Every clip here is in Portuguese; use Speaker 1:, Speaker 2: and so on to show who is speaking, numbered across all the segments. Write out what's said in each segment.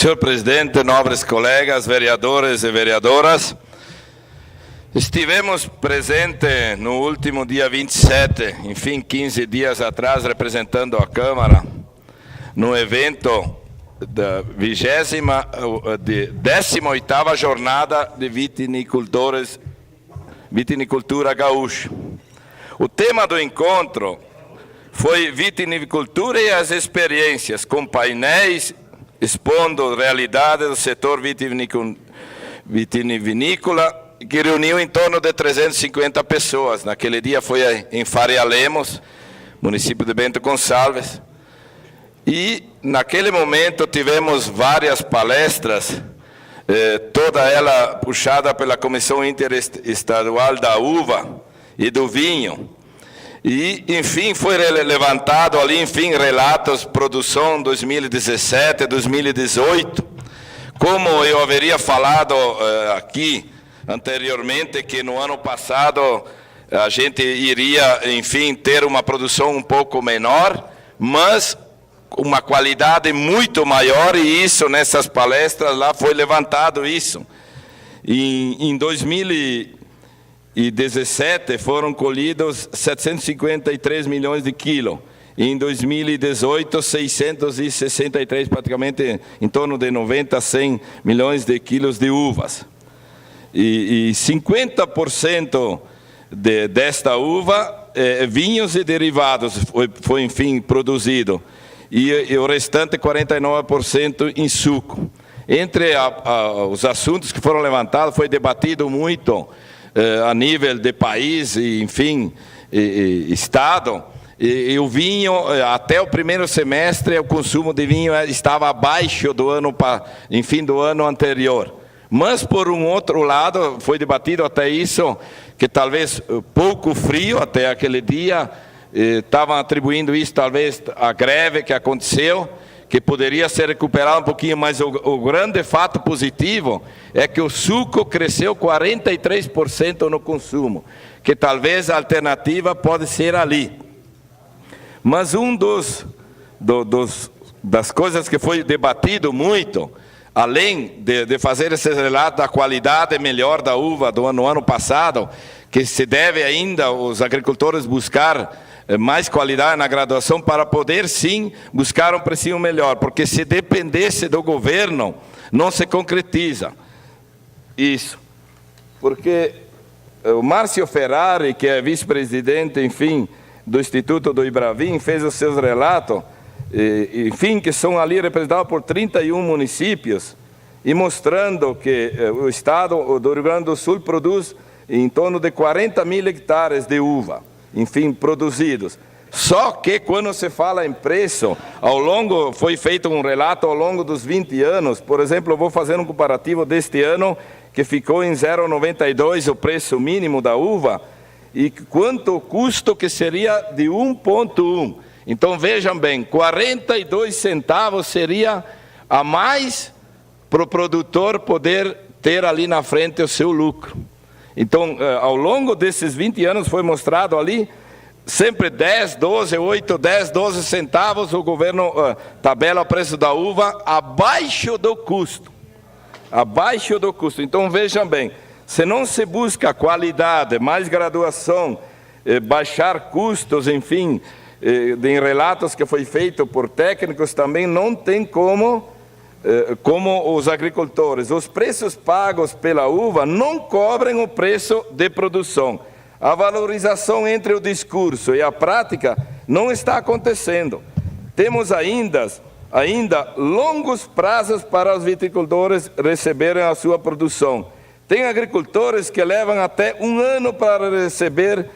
Speaker 1: Senhor presidente, nobres colegas, vereadores e vereadoras, estivemos presentes no último dia 27, enfim, 15 dias atrás, representando a Câmara, no evento da 18ª Jornada de Vitinicultura Gaúcha. O tema do encontro foi vitinicultura e as experiências, com painéis expondo realidades do setor vitivinícola, que reuniu em torno de 350 pessoas. Naquele dia foi em Faria Lemos, município de Bento Gonçalves. E, naquele momento, tivemos várias palestras, toda ela puxada pela Comissão Interestadual da Uva e do Vinho. E, enfim, foi levantado ali, enfim, relatos, produção 2017, 2018. Como eu haveria falado aqui anteriormente, que no ano passado a gente iria, enfim, ter uma produção um pouco menor, mas uma qualidade muito maior, e isso, nessas palestras lá, foi levantado isso. Em 2017 foram colhidos 753 milhões de quilos. Em 2018, 663, praticamente em torno de 90 a 100 milhões de quilos de uvas. E 50% desta uva, vinhos e derivados, foi enfim, produzido. E o restante, 49% em suco. Entre os assuntos que foram levantados, foi debatido muito a nível de país, e, enfim, estado, e o vinho, até o primeiro semestre, o consumo de vinho estava abaixo do ano, enfim, do ano anterior. Mas, por um outro lado, foi debatido até isso, que talvez pouco frio até aquele dia, estavam atribuindo isso talvez à greve que aconteceu, que poderia ser recuperado um pouquinho, mas o grande fato positivo é que o suco cresceu 43% no consumo, que talvez a alternativa pode ser ali. Mas das coisas que foi debatido muito, além de fazer esse relato da qualidade melhor da uva no ano passado, que se deve ainda os agricultores buscar mais qualidade na graduação para poder, sim, buscar um precinho melhor, porque se dependesse do governo, não se concretiza isso. Porque o Márcio Ferrari, que é vice-presidente, enfim, do Instituto do Ibravin, fez os seus relatos, enfim, que são ali representados por 31 municípios, e mostrando que o estado do Rio Grande do Sul produz em torno de 40 mil hectares de uva, enfim, produzidos. Só que quando se fala em preço, foi feito um relato ao longo dos 20 anos, por exemplo, eu vou fazer um comparativo deste ano, que ficou em 0,92 o preço mínimo da uva, e quanto o custo que seria de 1,1. Então vejam bem, 42 centavos seria a mais para o produtor poder ter ali na frente o seu lucro. Então, ao longo desses 20 anos foi mostrado ali, sempre 10, 12, 8, 10, 12 centavos, o governo tabela o preço da uva abaixo do custo. Abaixo do custo. Então, vejam bem, se não se busca qualidade, mais graduação, baixar custos, enfim, em relatos que foi feito por técnicos também, não tem como os agricultores, os preços pagos pela uva não cobrem o preço de produção. A valorização entre o discurso e a prática não está acontecendo. Temos ainda longos prazos para os viticultores receberem a sua produção. Tem agricultores que levam até um ano para receber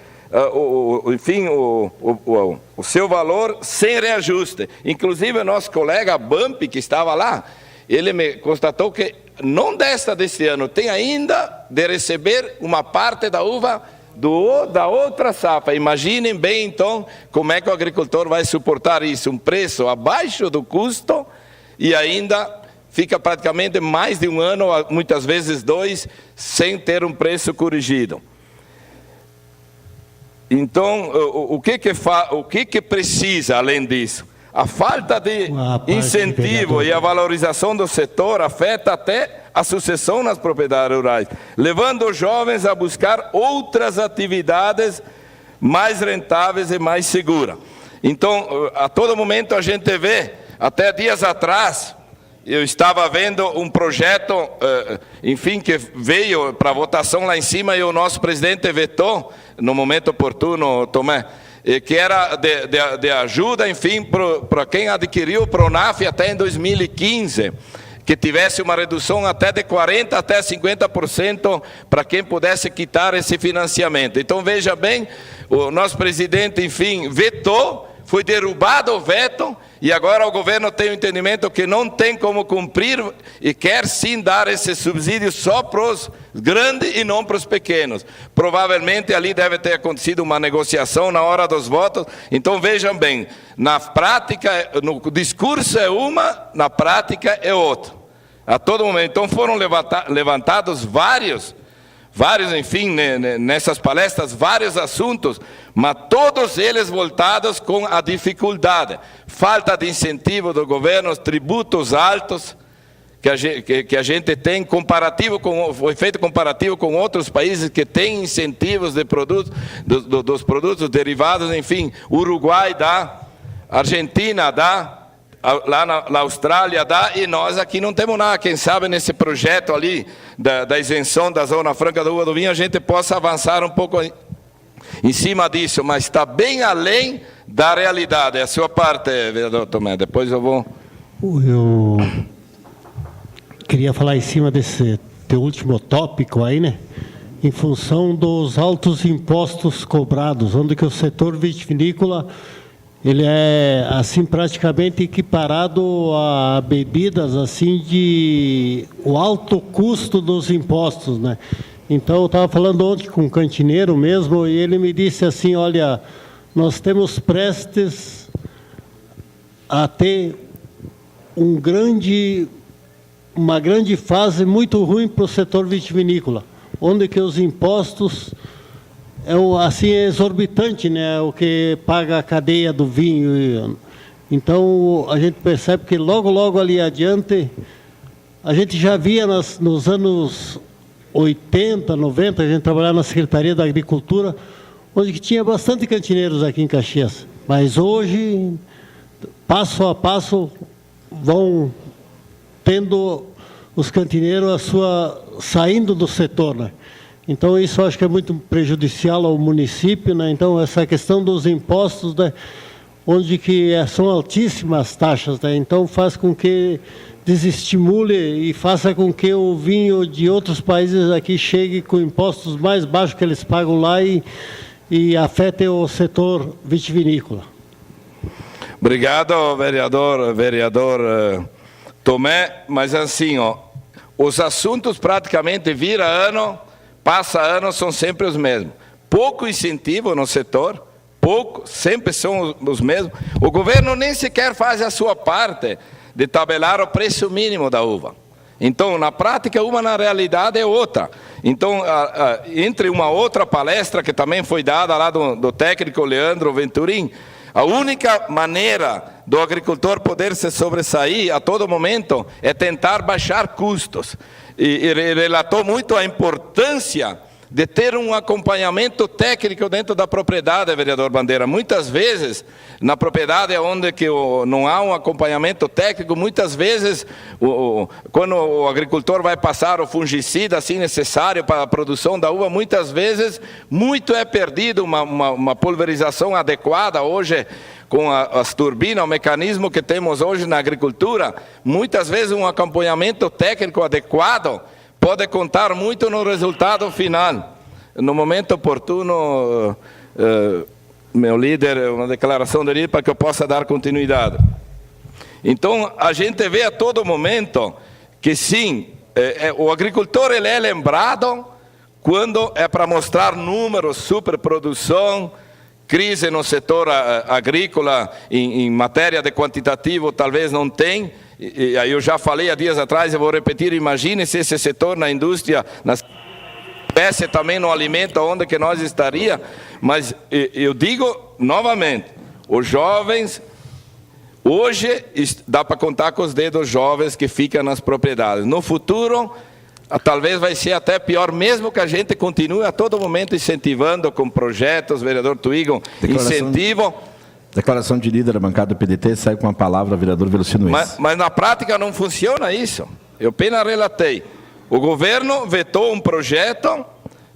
Speaker 1: o seu valor sem reajuste. Inclusive, o nosso colega Bump, que estava lá, ele me constatou que não deste ano, tem ainda de receber uma parte da uva da outra safra. Imaginem bem, então, como é que o agricultor vai suportar isso, um preço abaixo do custo, e ainda fica praticamente mais de um ano, muitas vezes 2, sem ter um preço corrigido. Então, o que precisa além disso? a falta de incentivo e a valorização do setor afeta até a sucessão nas propriedades rurais, levando os jovens a buscar outras atividades mais rentáveis e mais seguras. Então, a todo momento a gente vê, até dias atrás, eu estava vendo um projeto, enfim, que veio para votação lá em cima e o nosso presidente vetou, no momento oportuno, Tomé, que era de ajuda, enfim, para quem adquiriu o Pronaf até em 2015, que tivesse uma redução até de 40% até 50% para quem pudesse quitar esse financiamento. Então, veja bem, o nosso presidente, enfim, vetou, foi derrubado o veto, e agora o governo tem o entendimento que não tem como cumprir e quer sim dar esse subsídio só para os grandes e não para os pequenos. Provavelmente ali deve ter acontecido uma negociação na hora dos votos. Então vejam bem, na prática, no discurso é uma, na prática é outra. A todo momento. Então foram levantados vários, enfim, nessas palestras, vários assuntos, mas todos eles voltados com a dificuldade, falta de incentivo do governo, os tributos altos que a gente tem, foi feito comparativo com outros países que têm incentivos de produtos, dos produtos derivados, enfim, Uruguai dá, Argentina dá, lá na Austrália dá, e nós aqui não temos nada. Quem sabe nesse projeto ali da isenção da Zona Franca da Uva do Vinho a gente possa avançar um pouco em cima disso, mas está bem além da realidade. É a sua parte, vereador Tomé, depois eu vou...
Speaker 2: Eu queria falar em cima desse teu último tópico aí, né? Em função dos altos impostos cobrados, onde que o setor vitivinícola ele é assim praticamente equiparado a bebidas assim de o alto custo dos impostos, né? Então eu estava falando ontem com um cantineiro mesmo e ele me disse assim, olha, nós temos prestes a ter uma grande fase muito ruim para o setor vitivinícola, onde que os impostos assim, é exorbitante, né? O que paga a cadeia do vinho. Então, a gente percebe que logo ali adiante, a gente já via nos anos 80, 90, a gente trabalhava na Secretaria da Agricultura, onde que tinha bastante cantineiros aqui em Caxias. Mas hoje, passo a passo, vão tendo os cantineiros saindo do setor, né? Então, isso eu acho que é muito prejudicial ao município, né? Então, essa questão dos impostos, né? Onde que são altíssimas taxas, né? Então, faz com que desestimule e faça com que o vinho de outros países aqui chegue com impostos mais baixos que eles pagam lá e afete o setor vitivinícola.
Speaker 1: Obrigado, vereador Tomé, mas assim, os assuntos praticamente passa ano, são sempre os mesmos. Pouco incentivo no setor, sempre são os mesmos. O governo nem sequer faz a sua parte de tabelar o preço mínimo da uva. Então, na prática, uma na realidade é outra. Então, entre uma outra palestra que também foi dada lá do técnico Leandro Venturim, a única maneira do agricultor poder se sobressair a todo momento é tentar baixar custos. E relatou muito a importância de ter um acompanhamento técnico dentro da propriedade, vereador Bandeira. Muitas vezes, na propriedade onde que não há um acompanhamento técnico, muitas vezes, quando o agricultor vai passar o fungicida assim necessário para a produção da uva, muitas vezes, muito é perdido, uma pulverização adequada hoje, com as turbinas, o mecanismo que temos hoje na agricultura, muitas vezes um acompanhamento técnico adequado pode contar muito no resultado final. No momento oportuno, meu líder, uma declaração de líder para que eu possa dar continuidade. Então, a gente vê a todo momento que sim, o agricultor ele é lembrado quando é para mostrar números, superprodução, crise no setor agrícola, em matéria de quantitativo, talvez não tem. E aí eu já falei há dias atrás, eu vou repetir, imagine se esse setor na indústria, tivesse também no alimento, onde que nós estaria. Mas eu digo novamente, os jovens, Hoje dá para contar com os dedos jovens que ficam nas propriedades. No futuro, talvez vai ser até pior, mesmo que a gente continue a todo momento incentivando com projetos, vereador Twigon, incentivo.
Speaker 3: Declaração de líder da bancada do PDT, sai com a palavra, vereador Velocino.
Speaker 1: Mas na prática não funciona isso. Eu apenas relatei. O governo vetou um projeto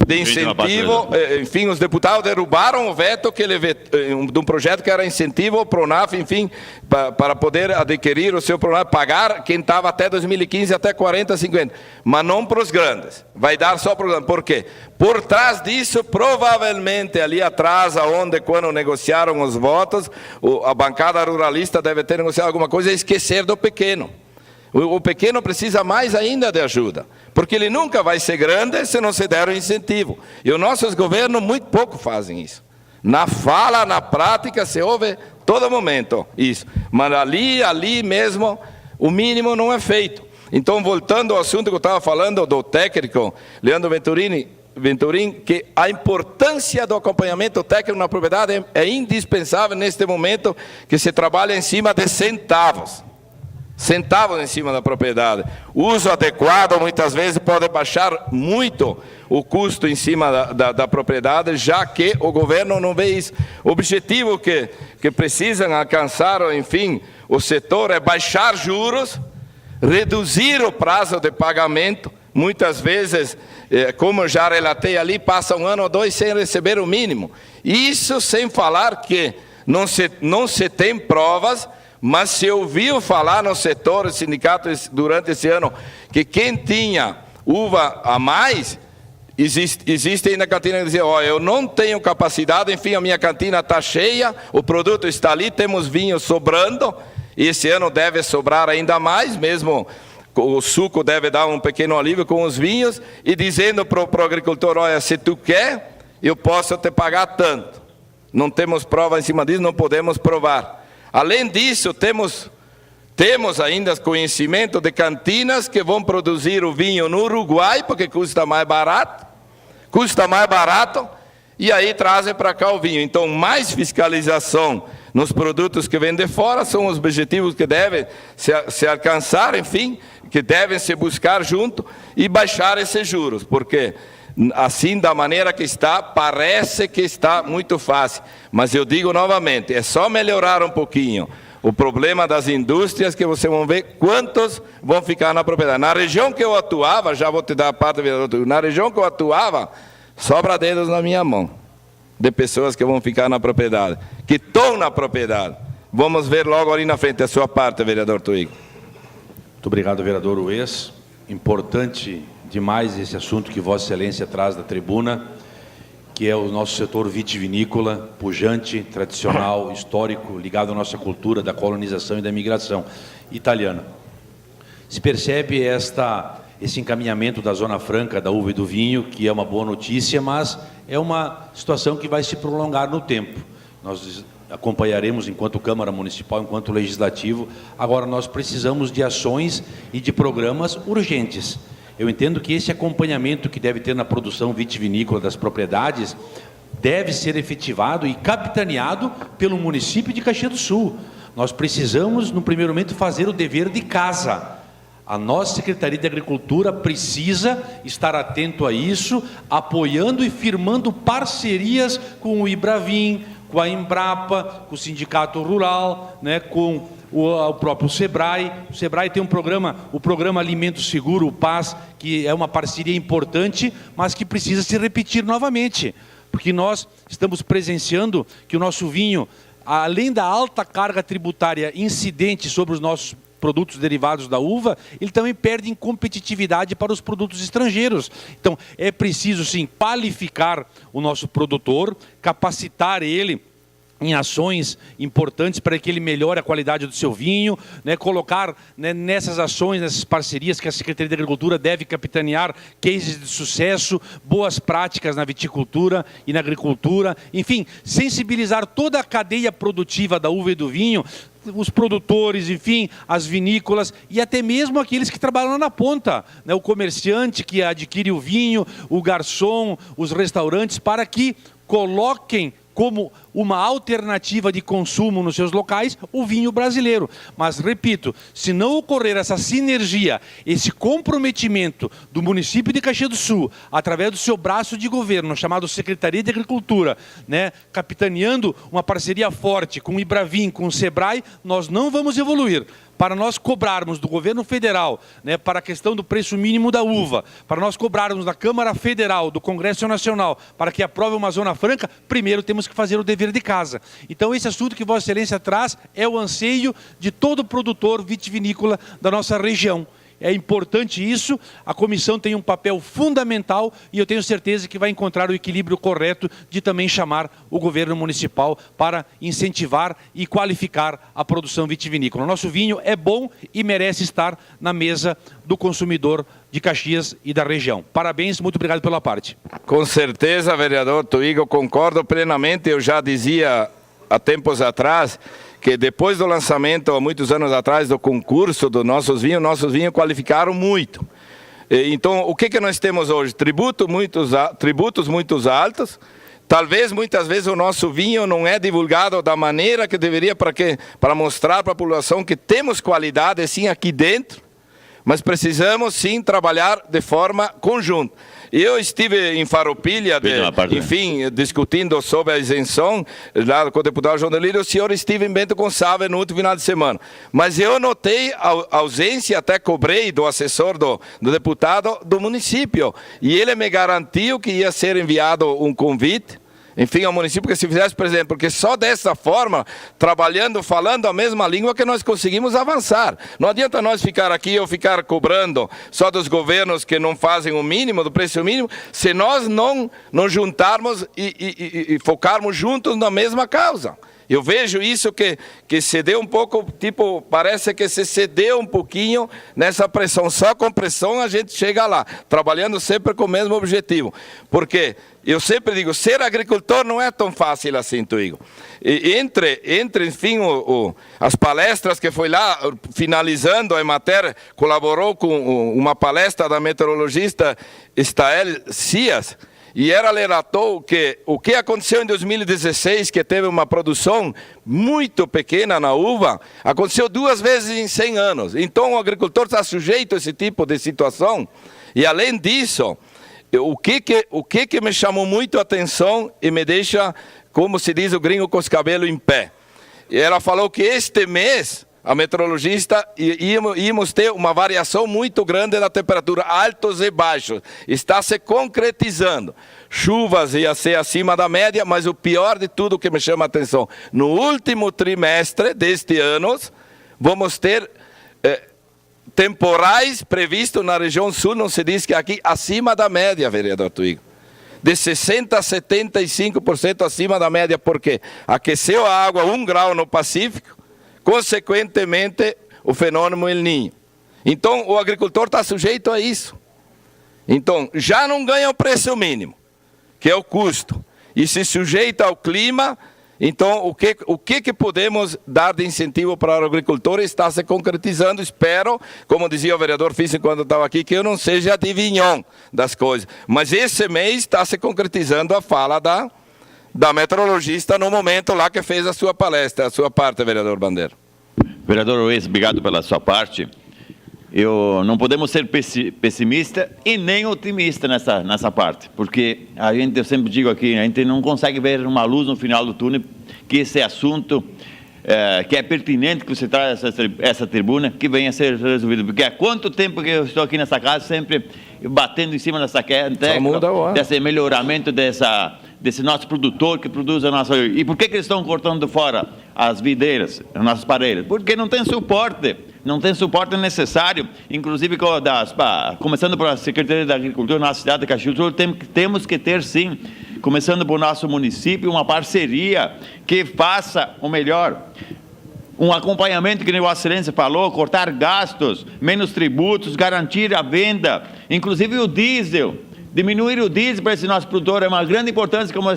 Speaker 1: de incentivo, enfim, os deputados derrubaram o veto que de um projeto que era incentivo ao Pronaf, enfim, para poder adquirir o seu Pronaf, pagar quem estava até 2015 até 40, 50, mas não para os grandes, vai dar só para os grandes. Por quê? Por trás disso, provavelmente ali atrás, quando negociaram os votos, a bancada ruralista deve ter negociado alguma coisa e esquecer do pequeno. O pequeno precisa mais ainda de ajuda, porque ele nunca vai ser grande se não se der o incentivo. E os nossos governos muito pouco fazem isso. Na fala, na prática, se ouve todo momento isso. Mas ali mesmo, o mínimo não é feito. Então, voltando ao assunto que eu estava falando do técnico, Leandro Venturim, que a importância do acompanhamento técnico na propriedade é indispensável neste momento que se trabalha em cima de centavos em cima da propriedade. Uso adequado muitas vezes pode baixar muito o custo em cima da propriedade, já que o governo não vê isso. O objetivo que precisam alcançar, enfim, o setor é baixar juros, reduzir o prazo de pagamento. Muitas vezes, como eu já relatei ali, passa 1 ano ou 2 sem receber o mínimo. Isso sem falar que não se tem provas. Mas se ouviu falar no setor, sindicato, durante esse ano, que quem tinha uva a mais, existe aí na cantina que dizia, eu não tenho capacidade, enfim, a minha cantina está cheia, o produto está ali, temos vinho sobrando, e esse ano deve sobrar ainda mais, mesmo o suco deve dar um pequeno alívio com os vinhos, e dizendo para o agricultor, se tu quer, eu posso te pagar tanto. Não temos prova em cima disso, não podemos provar. Além disso, temos ainda conhecimento de cantinas que vão produzir o vinho no Uruguai, porque custa mais barato, e aí trazem para cá o vinho. Então, mais fiscalização nos produtos que vêm de fora são os objetivos que devem se alcançar, enfim, que devem se buscar junto e baixar esses juros, porque assim, da maneira que está, parece que está muito fácil. Mas eu digo novamente, é só melhorar um pouquinho o problema das indústrias que vocês vão ver quantos vão ficar na propriedade. Na região que eu atuava, já vou te dar a parte, na região que eu atuava, sobra dedos na minha mão, de pessoas que vão ficar na propriedade, que estão na propriedade. Vamos ver logo ali na frente a sua parte, vereador Twigon.
Speaker 4: Muito obrigado, vereador Ues. Importante demais esse assunto que Vossa Excelência traz da tribuna, que é o nosso setor vitivinícola, pujante, tradicional, histórico, ligado à nossa cultura da colonização e da imigração italiana. Se percebe esse encaminhamento da Zona Franca, da uva e do vinho, que é uma boa notícia, mas é uma situação que vai se prolongar no tempo. Nós acompanharemos enquanto Câmara Municipal, enquanto Legislativo. Agora nós precisamos de ações e de programas urgentes. Eu entendo que esse acompanhamento que deve ter na produção vitivinícola das propriedades deve ser efetivado e capitaneado pelo município de Caxias do Sul. Nós precisamos, no primeiro momento, fazer o dever de casa. A nossa Secretaria de Agricultura precisa estar atento a isso, apoiando e firmando parcerias com o Ibravin, com a Embrapa, com o Sindicato Rural, com o próprio Sebrae. O Sebrae tem um programa, o Programa Alimento Seguro, o PAS, que é uma parceria importante, mas que precisa se repetir novamente, porque nós estamos presenciando que o nosso vinho, além da alta carga tributária incidente sobre os nossos produtos derivados da uva, ele também perde em competitividade para os produtos estrangeiros. Então, é preciso, sim, qualificar o nosso produtor, capacitar ele em ações importantes para que ele melhore a qualidade do seu vinho, colocar nessas ações, nessas parcerias que a Secretaria de Agricultura deve capitanear, cases de sucesso, boas práticas na viticultura e na agricultura, enfim, sensibilizar toda a cadeia produtiva da uva e do vinho, os produtores, enfim, as vinícolas e até mesmo aqueles que trabalham na ponta, o comerciante que adquire o vinho, o garçom, os restaurantes, para que coloquem como uma alternativa de consumo nos seus locais o vinho brasileiro. Mas, repito, se não ocorrer essa sinergia, esse comprometimento do município de Caxias do Sul, através do seu braço de governo, chamado Secretaria de Agricultura, né, capitaneando uma parceria forte com o Ibravin, com o Sebrae, nós não vamos evoluir. Para nós cobrarmos do governo federal, né, para a questão do preço mínimo da uva, para nós cobrarmos da Câmara Federal, do Congresso Nacional, para que aprove uma Zona Franca, primeiro temos que fazer o dever de casa. Então, esse assunto que Vossa Excelência traz é o anseio de todo produtor vitivinícola da nossa região. É importante isso, a comissão tem um papel fundamental e eu tenho certeza que vai encontrar o equilíbrio correto de também chamar o governo municipal para incentivar e qualificar a produção vitivinícola. O nosso vinho é bom e merece estar na mesa do consumidor de Caxias e da região. Parabéns, muito obrigado pela parte.
Speaker 1: Com certeza, vereador Tuigo, concordo plenamente. Eu já dizia há tempos atrás que depois do lançamento, há muitos anos atrás, do concurso dos nossos vinhos qualificaram muito. Então, o que nós temos hoje? Tributos muito altos. Talvez, muitas vezes, o nosso vinho não é divulgado da maneira que deveria para mostrar para a população que temos qualidade, sim, aqui dentro, mas precisamos, sim, trabalhar de forma conjunta. Eu estive em Farroupilha, enfim, discutindo sobre a isenção, lá com o deputado João Delírio, o senhor esteve em Bento Gonçalves no último final de semana. Mas eu notei a ausência, até cobrei do assessor do deputado do município. E ele me garantiu que ia ser enviado um convite, enfim, ao município que se fizesse presente, porque só dessa forma, trabalhando, falando a mesma língua, que nós conseguimos avançar. Não adianta nós ficar aqui ou ficar cobrando só dos governos que não fazem o mínimo, do preço mínimo, se nós não nos juntarmos e focarmos juntos na mesma causa. Eu vejo isso que cedeu um pouco, tipo, parece que se cedeu um pouquinho nessa pressão. Só com pressão a gente chega lá, trabalhando sempre com o mesmo objetivo. Porque eu sempre digo, ser agricultor não é tão fácil assim, Tuigo. Entre enfim, as palestras que foi lá, finalizando a Emater, colaborou com uma palestra da meteorologista Estael Cias, e ela relatou que o que aconteceu em 2016, que teve uma produção muito pequena na uva, aconteceu 2 vezes em 100 anos. Então o agricultor está sujeito a esse tipo de situação. E além disso, o que me chamou muito a atenção e me deixa, como se diz o gringo, com os cabelos em pé. E ela falou que este mês, a meteorologista, íamos ter uma variação muito grande da temperatura, altos e baixos. Está se concretizando. Chuvas ia ser acima da média, mas o pior de tudo que me chama a atenção, no último trimestre deste ano, vamos ter temporais previstos na região sul, não se diz que aqui, acima da média, vereador Tuigo. De 60% a 75% acima da média, porque aqueceu a água 1 grau no Pacífico, consequentemente, o fenômeno El Niño. Então, o agricultor está sujeito a isso. Então, já não ganha o preço mínimo, que é o custo, e se sujeita ao clima. Então, o que podemos dar de incentivo para o agricultor está se concretizando. Espero, como dizia o vereador Fissen quando estava aqui, que eu não seja adivinhão das coisas. Mas esse mês está se concretizando a fala da meteorologista no momento lá que fez a sua palestra, a sua parte, vereador Bandeira.
Speaker 5: Vereador Luiz, obrigado pela sua parte. Não podemos ser pessimista e nem otimista nessa parte, porque eu sempre digo aqui, a gente não consegue ver uma luz no final do túnel, que esse assunto que é pertinente que você traz essa tribuna, que venha a ser resolvido, porque há quanto tempo que eu estou aqui nessa casa, sempre batendo em cima dessa tecla, desse melhoramento desse nosso produtor que produz a nossa... E por que eles estão cortando fora as videiras, as nossas pareiras? Porque não tem suporte necessário, inclusive começando pela Secretaria da Agricultura na cidade de Caxias do Sul, temos que ter sim, começando por nosso município, uma parceria que faça o melhor. Um acompanhamento que Vossa Excelência falou, cortar gastos, menos tributos, garantir a venda, inclusive o diesel. Diminuir o diesel para esse nosso produtor é uma grande importância, como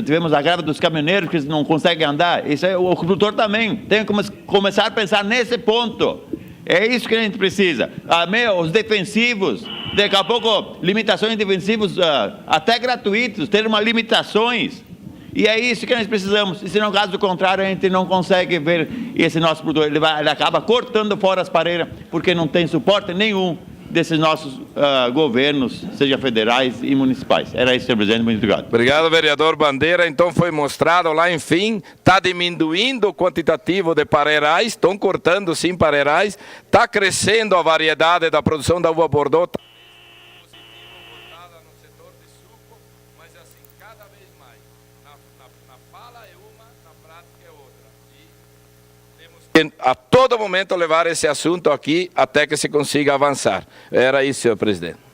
Speaker 5: tivemos a greve dos caminhoneiros que não conseguem andar. Isso o produtor também tem que começar a pensar nesse ponto. É isso que a gente precisa. Os defensivos, daqui a pouco limitações de defensivos até gratuitos, ter limitações. E é isso que nós precisamos. E se não, caso contrário, a gente não consegue ver esse nosso produtor. Ele acaba cortando fora as pareiras, porque não tem suporte nenhum desses nossos governos, seja federais e municipais. Era isso, senhor presidente. Muito obrigado.
Speaker 1: Obrigado, vereador Bandeira. Então foi mostrado lá, enfim, está diminuindo o quantitativo de pareirais, estão cortando sim pareirais, está crescendo a variedade da produção da uva Bordeaux. A todo momento levar esse assunto aqui até que se consiga avançar. Era isso, senhor presidente.